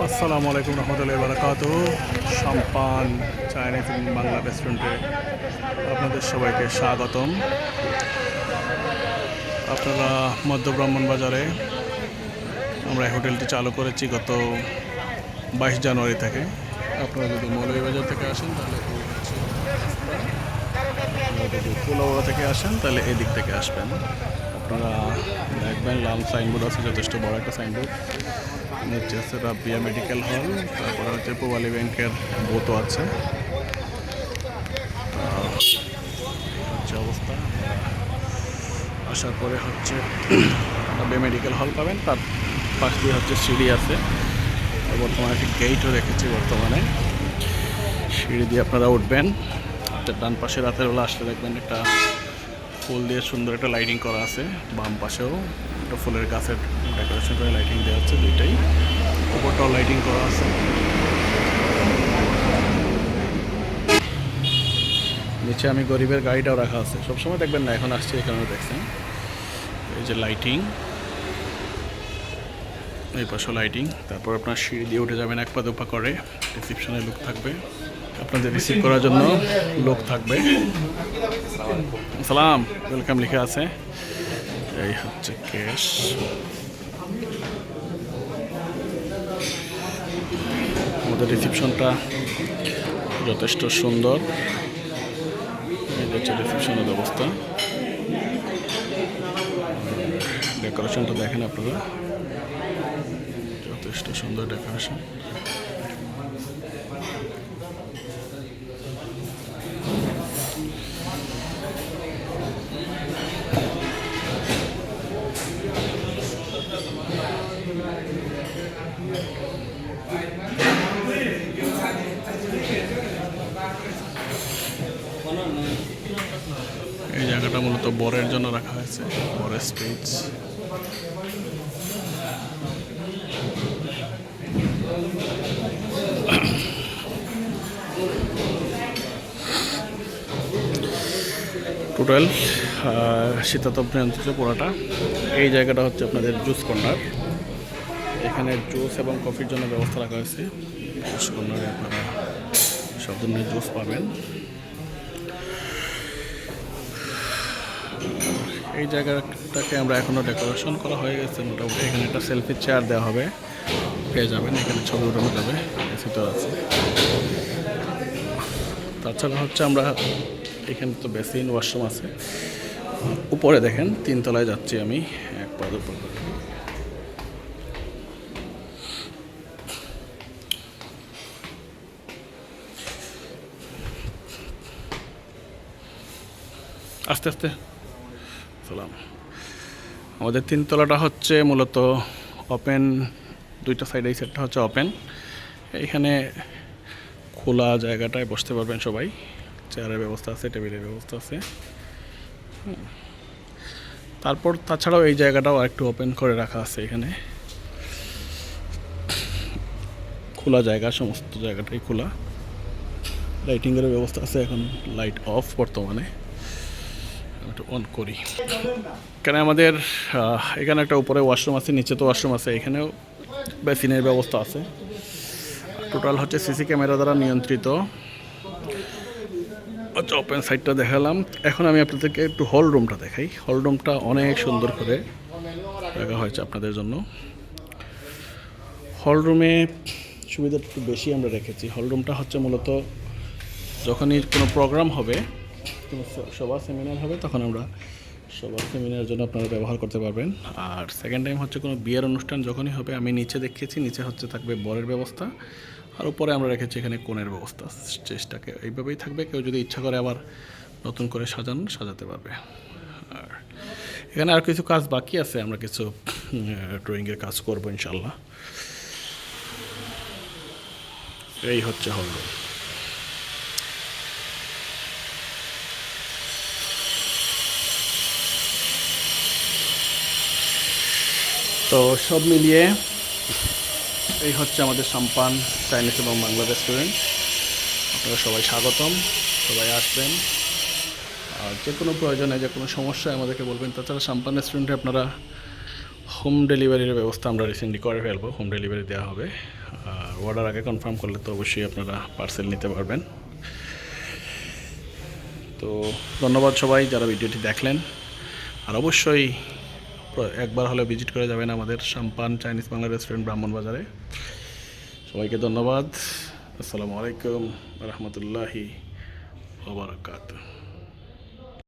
আসসালামু আলাইকুম রহমতুল্লাহি বারাকাতুহু। সম্পান চাইনিজ এবং বাংলা রেস্টুরেন্টে আপনাদের সবাইকে স্বাগতম। আপনারা মধ্য ব্রাহ্মণবাজারে আমরা এই হোটেলটি চালু করেছি গত 22 জানুয়ারি থেকে। আপনারা যদি মৌলভীবাজার থেকে আসেন তাহলে এই হচ্ছে রাস্তা। আপনারা যদি কুলাউড়া থেকে আসেন তাহলে এই দিক থেকে আসবেন। আপনারা দেখবেন লাল সাইনবোর্ড আছে, যথেষ্ট বড় একটা সাইনবোর্ড। নিচে আছে রাব্বিয়া মেডিকেল হল, তারপরে হচ্ছে পূবালী ব্যাংকের বুথও আছে। হচ্ছে অবস্থা আসার পরে হচ্ছে রাব্বিয়া মেডিকেল হল পাবেন, তার পাশ দিয়ে হচ্ছে সিঁড়ি আছে। বর্তমানে একটি গেটও রেখেছি। বর্তমানে সিঁড়ি দিয়ে আপনারা উঠবেন। ডান পাশে রাতের বেলা আসলে দেখবেন একটা ফুল দিয়ে সুন্দর একটা লাইটিং করা আছে। বাম পাশেও একটা ফুলের গাছের ডেকোরেশন করে লাইটিং দেওয়া হচ্ছে, দুইটাই। উপরটাও লাইটিং করা আছে। নিচে আমি গরিবের গাড়িটাও রাখা আছে, সবসময় দেখবেন না, এখন আসছে এখানে দেখছেন। এই যে লাইটিং, এই পাশে লাইটিং। তারপর আপনার সিঁড়ি দিয়ে উঠে যাবেন এক পা দুপা করে। রিসিপশনে লোক থাকবে, আপনাদের রিসিভ করার জন্য লোক থাকবে। সালাম, ওয়েলকাম লিখে আছে। এই হচ্ছে ক্যাশ। আমাদের রিসিপশনটা যথেষ্ট সুন্দর। এই হচ্ছে রিসিপশনের ব্যবস্থা। ডেকোরেশনটা দেখেন আপনারা, যথেষ্ট সুন্দর ডেকোরেশন। এই জায়গাটা মূলত বরের জন্য রাখা হয়েছে, বরের স্টেজ। টোটাল শীতাতপ নিয়ন্ত্রিত পুরোটা। এই জায়গাটা হচ্ছে আপনাদের জুস কর্নার। এখানে জুস এবং কফির জন্য ব্যবস্থা রাখা হয়েছে। জুস কর্নারে আপনারা সব ধরনের জুস পাবেন। এই জায়গাটাকে আমরা এখনও ডেকোরেশন করা হয়ে গেছে মোটামুটি। এখানে একটা সেলফি চেয়ার দেওয়া হবে, পেয়ে যাবেন। এখানে ছবি উঠানো যাবে, এসি তো আছে। তাছাড়া হচ্ছে আমরা এখানে তো বেসিন, ওয়াশরুম আছে। উপরে দেখেন 3 তলায় যাচ্ছি আমি এক পা দুপা করে। আস্তে আস্তে সালাম। আমাদের 3 তলাটা হচ্ছে মূলত ওপেন, দুইটা সাইড। এই সাইডটা হচ্ছে ওপেন। এইখানে খোলা জায়গাটায় বসতে পারবেন সবাই। চেয়ারের ব্যবস্থা আছে, টেবিলের ব্যবস্থা আছে। তারপর তাছাড়াও এই জায়গাটাও একটু ওপেন করে রাখা আছে। এখানে খোলা জায়গা, সমস্ত জায়গাটাই খোলা। লাইটিংয়ের ব্যবস্থা আছে। এখন লাইট অফ বর্তমানে, একটু অন করি। এখানে আমাদের এখানে একটা উপরে ওয়াশরুম আছে, নিচে তো ওয়াশরুম আছে। এখানেও বেসিনের ব্যবস্থা আছে। টোটাল হচ্ছে সিসি ক্যামেরা দ্বারা নিয়ন্ত্রিত। আচ্ছা, ওপেন সাইডটা দেখালাম। এখন আমি আপনাদেরকে একটু হল রুমটা দেখাই। হল রুমটা অনেক সুন্দর করে রাখা হয়েছে আপনাদের জন্য। হল রুমে সুবিধাটা একটু বেশি আমরা রেখেছি। হল রুমটা হচ্ছে মূলত যখনই কোনো প্রোগ্রাম হবে, কোনো সভা সেমিনার হবে, তখন আমরা সবার সেমিনারের জন্য আপনারা ব্যবহার করতে পারবেন। আর সেকেন্ড টাইম হচ্ছে কোনো বিয়ের অনুষ্ঠান যখনই হবে, আমি নিচে দেখিয়েছি, নিচে হচ্ছে থাকবে বরের ব্যবস্থা, আর উপরে আমরা রেখেছি এখানে কনের ব্যবস্থা। স্টেজটাকে এইভাবেই থাকবে। কেউ যদি ইচ্ছা করে আবার নতুন করে সাজাতে পারবে। আর এখানে আর কিছু কাজ বাকি আছে, আমরা কিছু ড্রয়িংয়ের কাজ করবো ইনশাল্লাহ। এই হচ্ছে হল রুম। তো সব মিলিয়ে এই হচ্ছে আমাদের সম্পান চাইনিজ এবং বাংলা রেস্টুরেন্ট। আপনারা সবাই স্বাগতম, সবাই আসবেন। আর যে কোনো প্রয়োজনে, যে কোনো সমস্যায় আমাদেরকে বলবেন। তাছাড়া সম্পান রেস্টুরেন্টে আপনারা হোম ডেলিভারির ব্যবস্থা আমরা রিসেন্টলি করে ফেলবো, হোম ডেলিভারি দেওয়া হবে। আর অর্ডার আগে কনফার্ম করলে তো অবশ্যই আপনারা পার্সেল নিতে পারবেন। তো ধন্যবাদ সবাই যারা ভিডিওটি দেখলেন, আর অবশ্যই একবার হলে ভিজিট করে যাবেন আমাদের সাম্পান চাইনিজ বাংলা রেস্টুরেন্ট ব্রাহ্মণবাজারে। সবাইকে ধন্যবাদ। আসসালামু আলাইকুম রহমতুল্লাহি ওয়া বারাকাতুহু।